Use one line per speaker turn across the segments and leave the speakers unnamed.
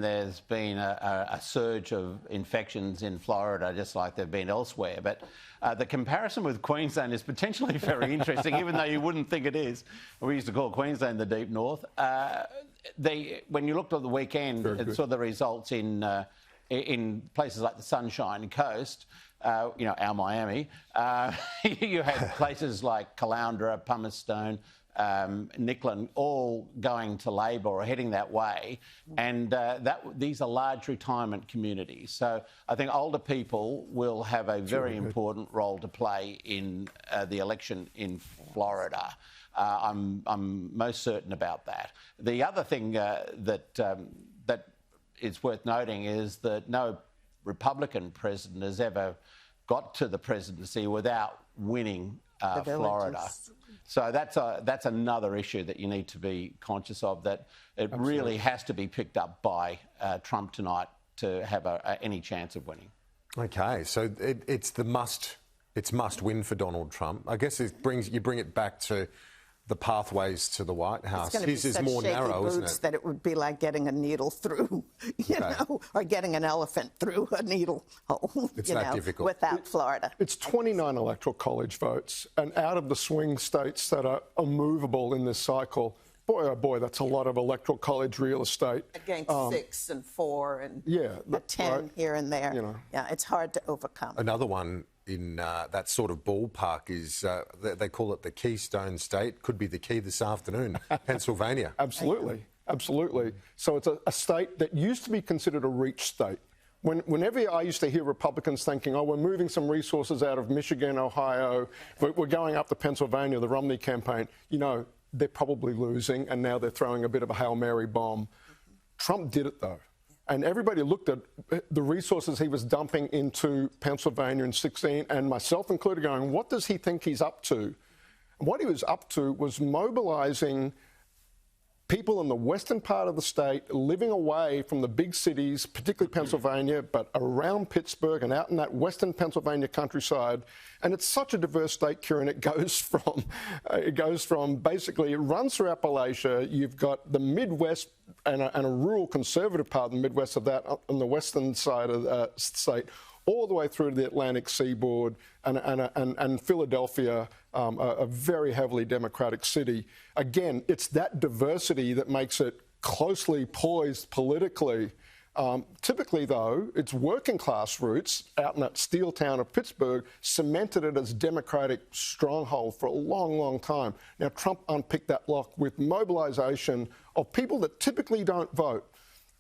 There's been a surge of infections in Florida, just like there've been elsewhere. But the comparison with Queensland is potentially very interesting, even though you wouldn't think it is. We used to call Queensland the Deep North. When you looked at the weekend and saw the results in places like the Sunshine Coast, our Miami, you had places like Caloundra, Palmerston, Nicklin, all going to Labor or heading that way, and these are large retirement communities. So I think older people will have a very important role to play in the election in Florida. I'm most certain about that. The other thing that is worth noting is that no Republican president has ever got to the presidency without winning Florida. So that's another issue that you need to be conscious of, that it really has to be picked up by Trump tonight to have any chance of winning.
Okay, so it's must win for Donald Trump. I guess you bring it back to the pathways to the White House.
His is more narrow, isn't it? That it would be like getting a needle through, you know, or getting an elephant through a needle hole.
It's that difficult.
Without Florida.
It's 29 electoral college votes, and out of the swing states that are immovable in this cycle, boy, oh boy, that's a lot of electoral college real estate.
Against 6 and 4 and a 10 here and there.
You know.
Yeah, it's hard to overcome.
Another one in that sort of ballpark is, they call it the Keystone State. Could be the key this afternoon, Pennsylvania.
Absolutely, absolutely. So it's a state that used to be considered a reach state. Whenever I used to hear Republicans thinking, oh, we're moving some resources out of Michigan, Ohio, we're going up to Pennsylvania, the Romney campaign, you know, they're probably losing, and now they're throwing a bit of a Hail Mary bomb. Trump did it, though. And everybody looked at the resources he was dumping into Pennsylvania in 2016, and myself included, going, what does he think he's up to? And what he was up to was mobilising people in the western part of the state, living away from the big cities, particularly Pennsylvania, but around Pittsburgh and out in that western Pennsylvania countryside. And it's such a diverse state, Kieran. It goes from basically, it runs through Appalachia. You've got the Midwest and a rural conservative part of the Midwest of that on the western side of the state, all the way through to the Atlantic seaboard and Philadelphia, a very heavily Democratic city. Again, it's that diversity that makes it closely poised politically. Typically, though, its working class roots out in that steel town of Pittsburgh cemented it as Democratic stronghold for a long, long time. Now, Trump unpicked that lock with mobilisation of people that typically don't vote.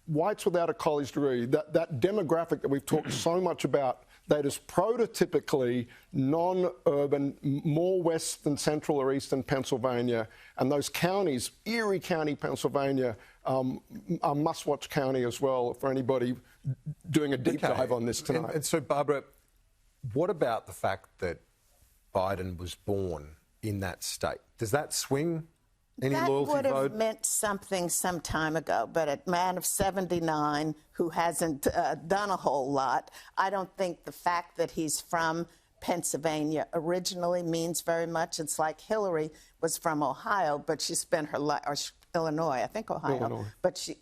Whites without a college degree, that demographic that we've talked so much about, that is prototypically non-urban, more west than central or eastern Pennsylvania. And those counties, Erie County, Pennsylvania, a must-watch county as well for anybody doing a deep dive on this tonight.
And so, Barbara, what about the fact that Biden was born in that state? Does that swing any loyalty vote?
That would have meant something some time ago, but a man of 79 who hasn't done a whole lot, I don't think the fact that he's from Pennsylvania originally means very much. It's like Hillary was from Ohio, but she spent her life, or Illinois, I think Ohio,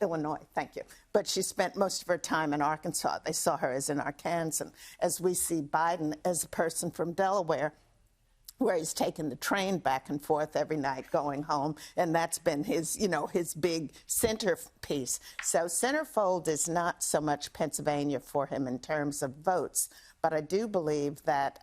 Illinois, thank you. But she spent most of her time in Arkansas. They saw her as an Arkansan, as we see Biden as a person from Delaware, where he's taken the train back and forth every night going home, and that's been his, his big centerpiece. So centerfold is not so much Pennsylvania for him in terms of votes, but I do believe that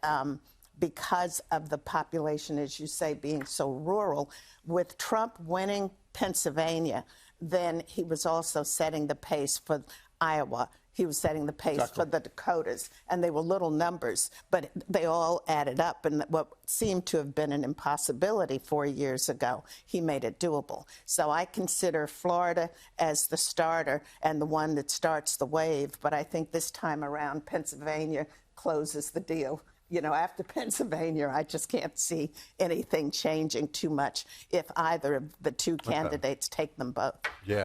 because of the population, as you say, being so rural, with Trump winning Pennsylvania, then he was also setting the pace for Iowa. He was setting the pace for the Dakotas, and they were little numbers, but they all added up. And what seemed to have been an impossibility 4 years ago, he made it doable. So I consider Florida as the starter and the one that starts the wave. But I think this time around, Pennsylvania closes the deal. After Pennsylvania, I just can't see anything changing too much if either of the two candidates take them both.
Yeah.